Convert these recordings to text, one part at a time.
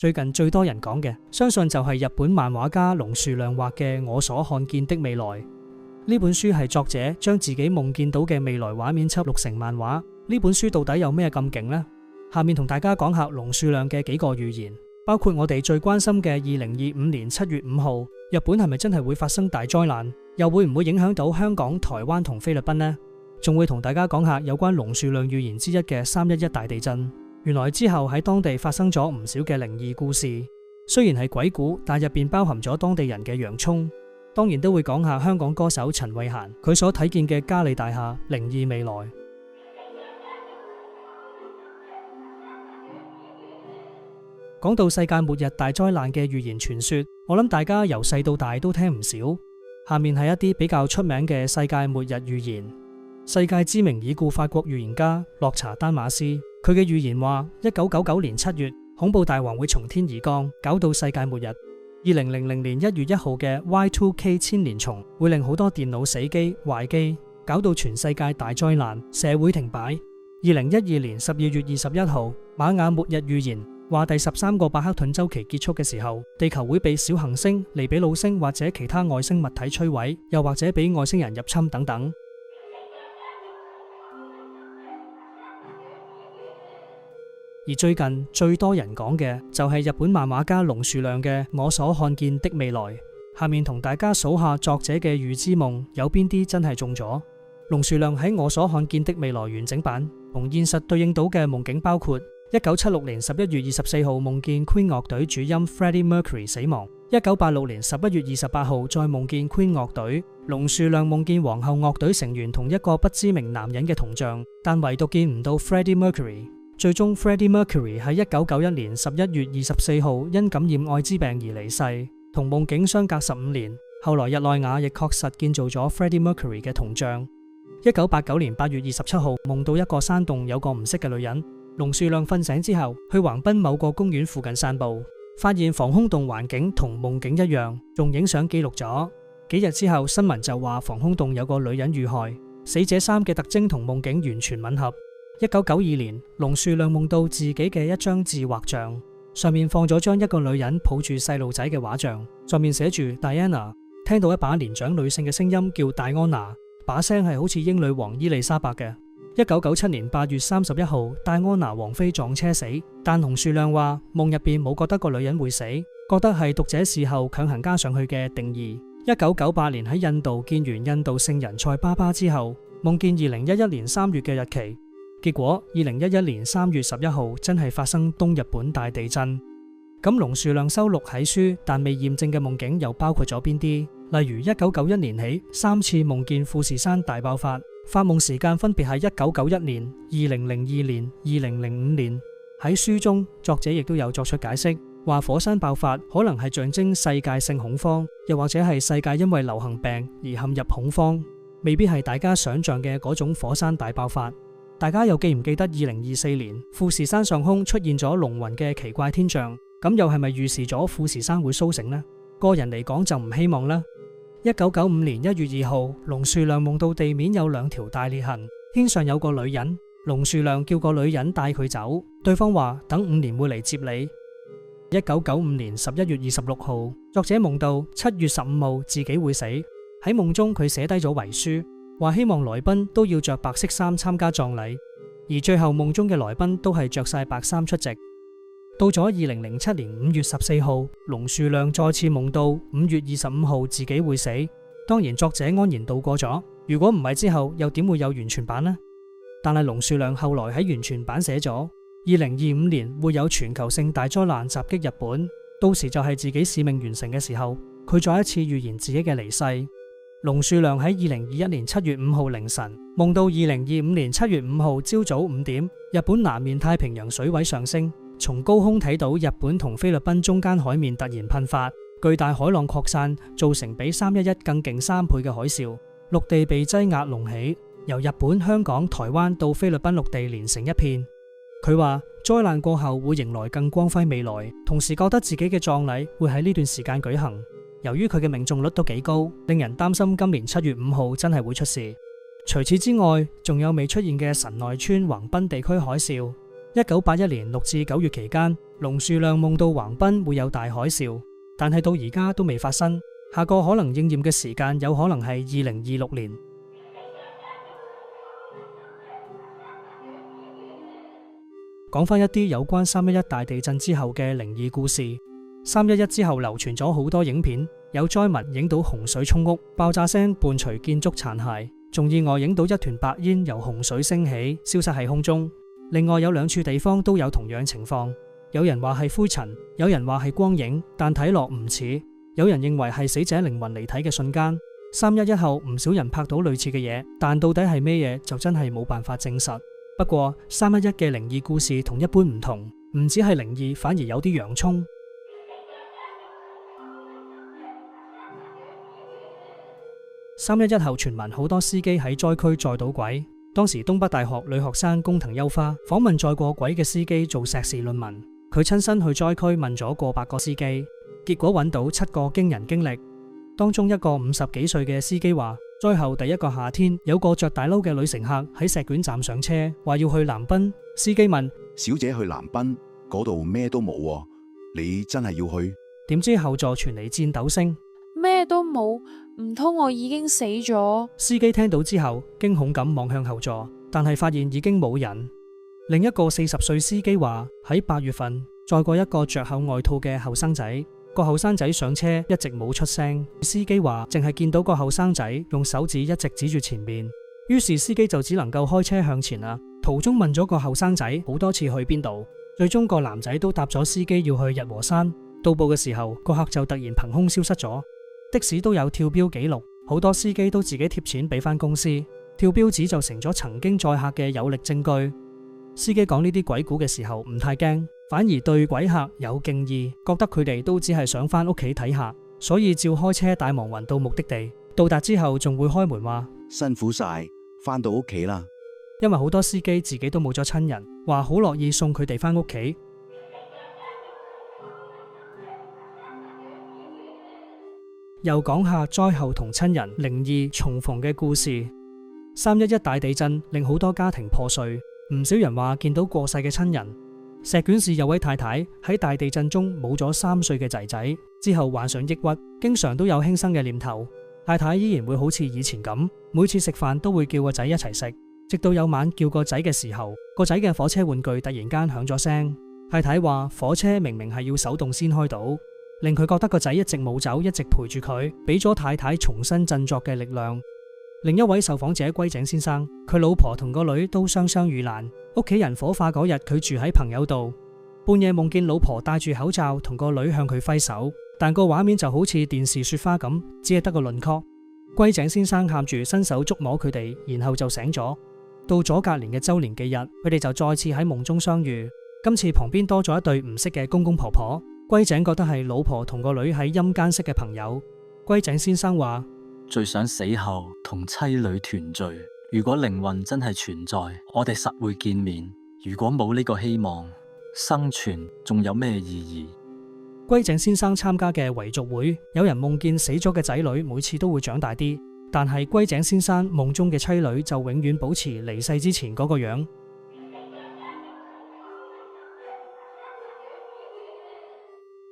最近最多人講嘅，相信就係日本漫畫家龍樹亮畫嘅《我所看見的未來》。呢本書係作者將自己夢見到嘅未來畫面輯錄成漫畫。呢本書到底有咩咁勁呢？下面同大家講下龍樹亮嘅幾個預言，包括我哋最關心嘅2025年7月5號，日本係咪真係會發生大災難？又會唔會影響到香港、台灣同菲律賓呢？仲會同大家講下有關龍樹亮預言之一嘅311大地震。原來之後喺當地發生咗唔少嘅靈異故事，雖然係鬼故，但入邊包含咗當地人嘅洋蔥。當然都會講下香港歌手陳慧嫻佢所睇見嘅嘉利大廈靈異未來。講到世界末日大災難嘅預言傳說，我諗大家由細到大都聽唔少。下面係一啲比較出名嘅世界末日預言。世界知名已故法國預言家洛查丹馬斯，佢嘅預言話1999年7月恐怖大王會從天而降，搞到世界末日。2000年1月1號嘅 Y2K 千年蟲會令好多電腦死機壞機，搞到全世界大災難，社會停擺。2012年12月21號瑪雅末日預言話第13個巴克頓週期結束嘅時候，地球會被小行星、尼比魯星或者其他外星物體摧毀，又或者俾外星人入侵等等。而最近最多人講嘅就係日本漫畫家龍樹亮嘅《我所看見的未來》。下面同大家數下作者嘅預知夢有邊啲真係中咗。龍樹亮喺《我所看見的未來》完整版同現實對應到嘅夢境包括1976年11月24號夢見 Queen 樂隊主音 Freddie Mercury 死亡，1986年11月28號再夢見 Queen 樂隊。龍樹亮夢見皇后樂隊成員同一個不知名男人嘅銅像，但唯獨見唔到 Freddie Mercury。最終 Freddie Mercury 喺1991年11月24號因感染艾滋病而離世，同夢境相隔15年。後來日內瓦亦確實建造咗 Freddie Mercury 嘅銅像。1989年8月27號夢到一個山洞有個唔識嘅女人。龍樹亮瞓醒之後去橫濱某個公園附近散步，發現防空洞環境同夢境一樣，仲影相記錄咗。幾日之後新聞就話防空洞有個女人遇害，死者衫嘅特徵同夢境完全吻合。1992年龍樹亮夢到自己嘅一張自畫像，上面放咗張一個女人抱住細路仔嘅畫像，上面寫住 Diana， 聽到一把年長女性嘅聲音叫戴安娜，把聲係好似英女王伊麗莎白嘅。1997年8月31號戴安娜王妃撞車死，但龍樹亮話夢入邊冇覺得個女人會死，覺得係讀者事後強行加上去嘅定義。1998年喺印度見完印度聖人塞巴巴之後，夢見2011年3月嘅日期。結果2011年3月11號真係發生東日本大地震。咁龍樹亮收錄喺書但未驗證嘅夢境又包括咗邊啲？例如1991年起3次夢見富士山大爆發，發夢時間分別係1991年、2002年、2005年。喺書中作者亦都有作出解釋，話火山爆發可能係象徵世界性恐慌，又或者係世界因為流行病而陷入恐慌，未必係大家想象嘅嗰種火山大爆發。大家又記唔記得2024年富士山上空出現咗龍雲嘅奇怪天象？咁又係咪預示咗富士山會蘇醒呢？個人嚟講就唔希望啦。1995年1月2號，龍樹亮夢到地面有2條大裂痕，天上有個女人。龍樹亮叫個女人帶佢走，對方話等5年會嚟接你。1995年11月26號，作者夢到7月15號自己會死，喺夢中佢寫低咗遺書，話希望來賓都要着白色衫參加葬禮，而最後夢中嘅來賓都係着晒白衫出席。到咗2007年5月14號，龍樹亮再次夢到5月25號自己會死，當然作者安然度過咗。如果唔係之後又點會有完全版呢？但係龍樹亮後來喺完全版寫咗2025年會有全球性大災難襲擊日本，到時就係自己使命完成嘅時候。佢再一次預言自己嘅離世。龍樹亮喺2021年7月5號凌晨夢到2025年7月5號朝早5點，日本南面太平洋水位上升，從高空睇到日本同菲律賓中間海面突然噴發，巨大海浪擴散，造成比311更勁3倍嘅海嘯，陸地被擠壓隆起，由日本、香港、台灣到菲律賓陸地連成一片。佢話災難過後會迎來更光輝未來，同時覺得自己嘅葬禮會喺呢段時間舉行。由於佢嘅命中率都幾高，令人擔心今年7月5號真係會出事。除此之外，仲有未出現嘅神奈川橫濱地區海嘯。1981年6至9月期間，龍樹亮夢到橫濱會有大海嘯，但係到而家都未發生。下個可能應驗嘅時間有可能係2026年。講返一啲有關311大地震之後嘅靈異故事。311之後流傳咗好多影片，有災民影到洪水沖屋，爆炸聲伴隨建築殘骸，仲意外影到一團白煙由洪水升起，消失喺空中。另外有2處地方都有同樣情況，有人話係灰塵，有人話係光影，但睇落唔似。有人認為係死者靈魂離體嘅瞬間。311後唔少人拍到類似嘅嘢，但到底係咩嘢就真係冇辦法證實。不過311嘅靈異故事同一般唔同，唔止係靈異，反而有啲洋蔥。311後傳聞好多司機喺災區載到鬼。當時東北大學女學生工藤優花訪問載過鬼嘅司機做碩士論文，佢親身去災區問咗過百個司機，結果揾到7個驚人經歷。當中一個50幾歲嘅司機話，災後第一個夏天，有個着大褸嘅女乘客喺石卷站上車，話要去南濱。司機問：小姐去南濱嗰度咩都冇喎，你真係要去？點知後座傳嚟顫抖聲，咩都冇，唔通我已經死咗？司機聽到之後驚恐咁望向後座，但係發現已經冇人。另一個40歲司機話，喺8月份載過一個着厚外套嘅後生仔，個後生仔上車一直冇出聲。司機話淨係見到個後生仔用手指一直指住前面，於是司機就只能夠開車向前啦。途中問咗個後生仔好多次去邊度，最終個男仔都答咗司機要去日和山。到埗嘅時候，個客就突然憑空消失咗。的士都有跳標記錄，好多司機都自己貼錢俾翻公司，跳標紙就成咗曾經載客嘅有力證據。司機講呢啲鬼故嘅時候唔太驚，反而對鬼客有敬意，覺得佢哋都只係想翻屋企睇下，所以照開車帶亡魂到目的地。到達之後仲會開門話辛苦晒，翻到屋企啦。因為好多司機自己都冇咗親人，話好樂意送佢哋翻屋企。又講下災後同親人靈異重逢嘅故事。311大地震令好多家庭破碎，唔少人話見到過世嘅親人。石卷市有位太太喺大地震中冇咗3歲嘅仔仔，之後患上抑鬱，經常都有輕生嘅念頭。太太依然會好似以前咁，每次食飯都會叫個仔一齊食。直到有晚叫個仔嘅時候，個仔嘅火車玩具突然間響咗聲。太太話火車明明係要手動先開到，令佢覺得個仔一直冇走，一直陪住佢，俾咗太太重新振作嘅力量。另一位受訪者龜井先生，佢老婆同個女都雙雙遇難，屋企人火化嗰日佢住喺朋友度，半夜夢見老婆戴住口罩同個女向佢揮手，但個畫面就好似電視雪花咁，只係得個輪廓。龜井先生喊住伸手觸摸佢哋，然後就醒咗。到咗隔年嘅周年紀日，佢哋就再次喺夢中相遇，今次旁邊多咗一對唔識嘅公公婆婆。龜井覺得係老婆同個女喺陰間識嘅朋友。龜井先生話：最想死後同妻女團聚。如果靈魂真係存在，我哋實會見面。如果冇呢個希望，生存仲有咩意義？龜井先生參加嘅遺族會，有人夢見死咗嘅仔女每次都會長大啲，但係龜井先生夢中嘅妻女就永遠保持離世之前嗰個樣。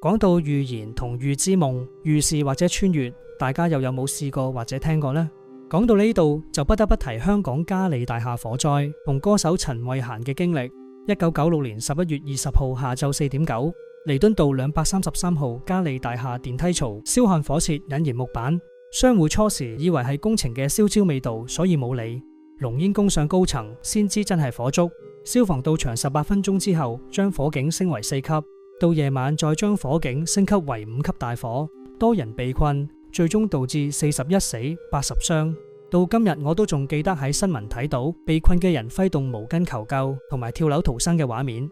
講到預言同預知夢、預示或者穿越，大家又有冇試過或者聽過呢？講到呢度就不得不提香港嘉利大廈火災同歌手陳慧嫻嘅經歷。1996年11月20號下晝4點9，彌敦道233號嘉利大廈電梯槽燒焊火舌引燃木板，商戶初時以為係工程嘅燒焦味道，所以冇理。濃煙攻上高層，先知真係火燭。消防到場18分鐘之後，將火警升為4級。到夜晚再將火警升級為5級大火，多人被困，最終導致41死80傷。到今日我都仲記得喺新聞睇到被困嘅人揮動毛巾求救同埋跳樓逃生嘅畫面。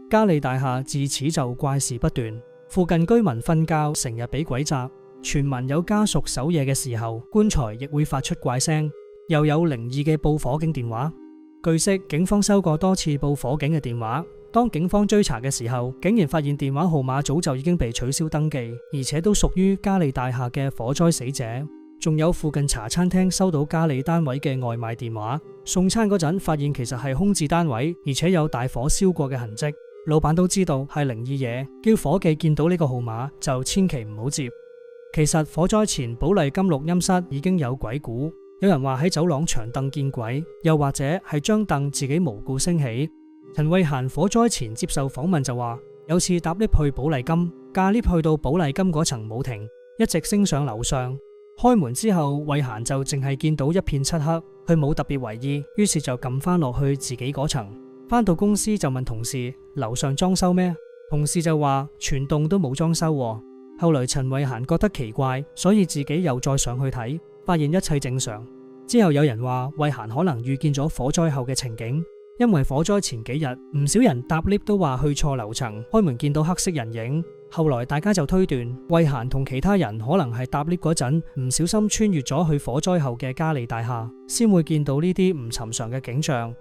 嘉利大廈自此就怪事不斷，附近居民瞓覺成日俾鬼壓，傳聞有家屬守夜嘅時候棺材亦會發出怪聲，又有靈異嘅報火警電話。據悉警方收過多次報火警嘅電話，當警方追查嘅時候，竟然發現電話號碼早就已經被取消登記，而且都屬於嘉利大廈嘅火災死者。仲有附近茶餐廳收到嘉利單位嘅外賣電話，送餐嗰陣發現其實係空置單位，而且有大火燒過嘅痕跡。老闆都知道係靈異嘢，叫伙計見到呢個號碼就千祈唔好接。其實火災前寶麗金錄音室已經有鬼故，有人話喺走廊長凳見鬼，又或者係張凳自己無故升起。陳慧嫻火災前接受訪問就話，有次搭 lift 去寶麗金，架 lift 去到寶麗金嗰層冇停，一直升上樓上。開門之後，慧嫻就淨係見到一片漆黑，佢冇特別為意，於是就撳翻落去自己嗰層。翻到公司就問同事樓上裝修咩？同事就話全棟都冇裝修喎。後來陳慧嫻覺得奇怪，所以自己又再上去睇，發現一切正常。之後有人話慧嫻可能預見咗火災後嘅情景，因為火災前幾日唔少人搭 lift 都話去錯樓層，開門見到黑色人影。後來大家就推斷慧嫻同其他人可能係搭 lift 嗰陣唔小心穿越咗去火災後嘅嘉利大廈，先會見到呢啲唔尋常嘅景象。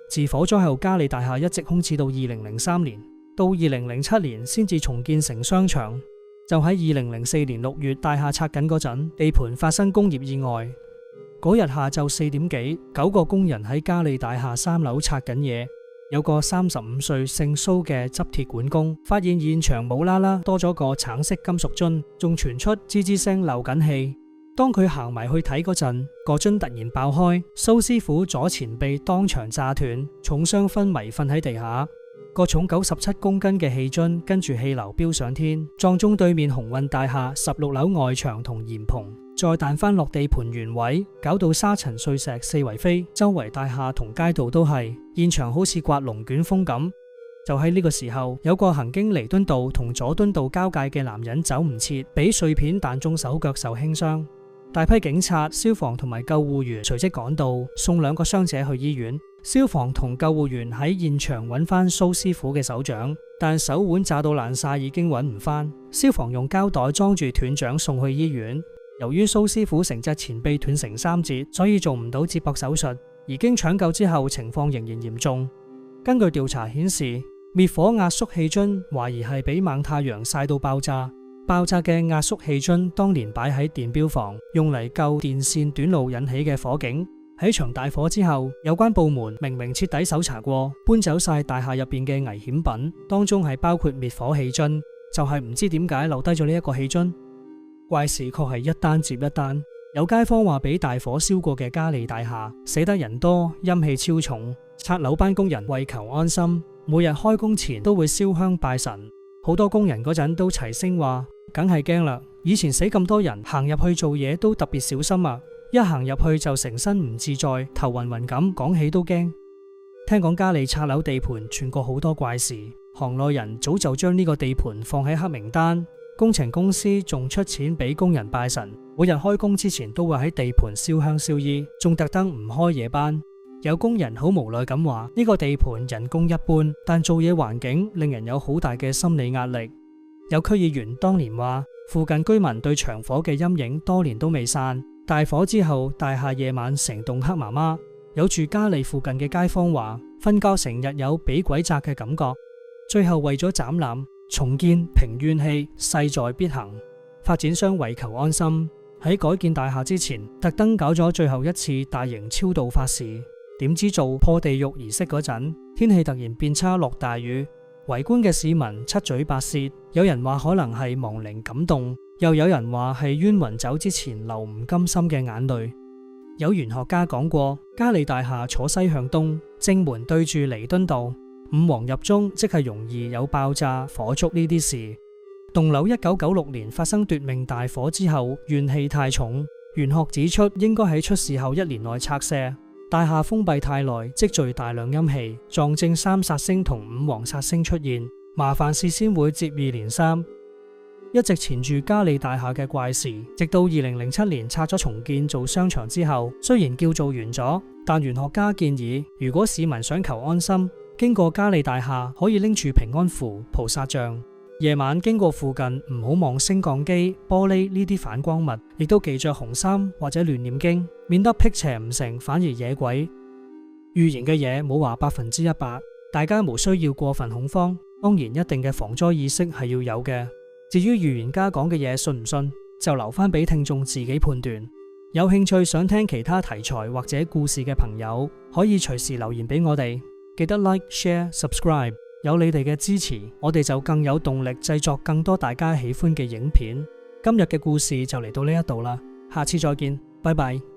自火災後，嘉利大廈一直空置到2003年，到2007年先至重建成商場。就喺2004年6月，大廈拆緊嗰陣，地盤發生工業意外。嗰日下晝4點幾，9個工人喺嘉利大廈3樓拆緊嘢。有個35歲姓蘇嘅執鐵管工，發現現場冇啦啦多咗個橙色金屬樽，仲傳出吱吱聲漏緊氣。當佢行埋去睇嗰陣，個樽突然爆開，蘇師傅左前臂當場炸斷，重傷昏迷瞓喺地下。個重97公斤嘅氣樽跟住氣流飆上天，撞中對面鴻運大廈16樓外牆同檐篷，再彈翻落地盤原位，搞到沙塵碎石四圍飛，周圍大廈同街道都係，現場好似刮龍捲風咁。就喺呢個時候，有個行經彌敦道同佐敦道交界嘅男人走唔切，俾碎片彈中手腳，受輕傷。大批警察、消防同埋救護員隨即趕到，送2個傷者去醫院。消防同救護員喺現場揾翻蘇師傅嘅手掌，但手腕炸到爛晒，已經揾唔翻。消防用膠袋裝住斷掌送去醫院。由於蘇師傅成隻前臂斷成3節，所以做唔到接駁手術。而經搶救之後，情況仍然嚴重。根據調查顯示，滅火壓縮氣樽懷疑係俾猛太陽曬到爆炸。爆炸嘅壓縮氣樽當年擺喺電錶房，用嚟救電線短路引起嘅火警。喺場大火之後，有關部門明明徹底搜查過，搬走晒大廈入邊嘅危險品，當中係包括滅火氣樽，就係唔知點解留低咗呢一個氣樽。怪事確係一單接一單。有街坊話俾大火燒過嘅嘉利大廈死得人多，陰氣超重，拆樓班工人為求安心，每日開工前都會燒香拜神。好多工人嗰陣都齊聲話，梗係驚啦，以前死咁多人，行入去做嘢都特別小心啊，一行入去就成身唔自在，頭暈暈咁，講起都驚。聽講嘉利拆樓地盤傳過好多怪事，行內人早就將呢個地盤放喺黑名單，工程公司仲出錢俾工人拜神，每日開工之前都會喺地盤燒香燒衣，仲特登唔開夜班。有工人好無奈咁話，呢個地盤人工一般，但做嘢環境令人有好大嘅心理壓力。有區議員當年話，附近居民對場火嘅陰影多年都未散，大火之後大廈夜晚成棟黑麻麻。有住嘉利附近嘅街坊話，瞓覺成日有俾鬼責嘅感覺。最後為咗斬纜重建平怨氣，勢在必行。發展商為求安心，喺改建大廈之前特登搞咗最後一次大型超度法事。點知做破地獄儀式嗰陣，天氣突然變差，落大雨，圍觀嘅市民七嘴八舌，有人話可能係亡靈感動，又有人話係冤魂走之前流唔甘心嘅眼淚。有玄學家講過，嘉利大廈坐西向東，正門對住彌敦道，五黃入中，即係容易有爆炸、火燭呢啲事。棟樓1996年發生奪命大火之後，怨氣太重，玄學指出應該喺出事後1年內拆卸。大廈封閉太耐，積聚大量陰氣，撞正3煞星同5黃煞星出現，麻煩事先會接二連三。一直纏住嘉利大廈嘅怪事，直到2007年拆咗重建做商場之後，雖然叫做完咗，但玄學家建議，如果市民想求安心，經過嘉利大廈可以拎住平安符、菩薩像。夜晚經過附近唔好望升降機、玻璃呢啲反光物，亦都忌着紅衫或者亂念經，免得辟邪唔成，反而惹鬼。預言嘅嘢冇話100%，大家無需要過分恐慌。當然一定嘅防災意識係要有嘅。至於預言家講嘅嘢信唔信，就留翻俾聽眾自己判斷。有興趣想聽其他題材或者故事嘅朋友，可以隨時留言俾我哋。記得 Like、Share、Subscribe， 有你哋嘅支持，我哋就更有動力製作更多大家喜歡嘅影片。今日嘅故事就嚟到呢一度啦，下次再見，拜拜。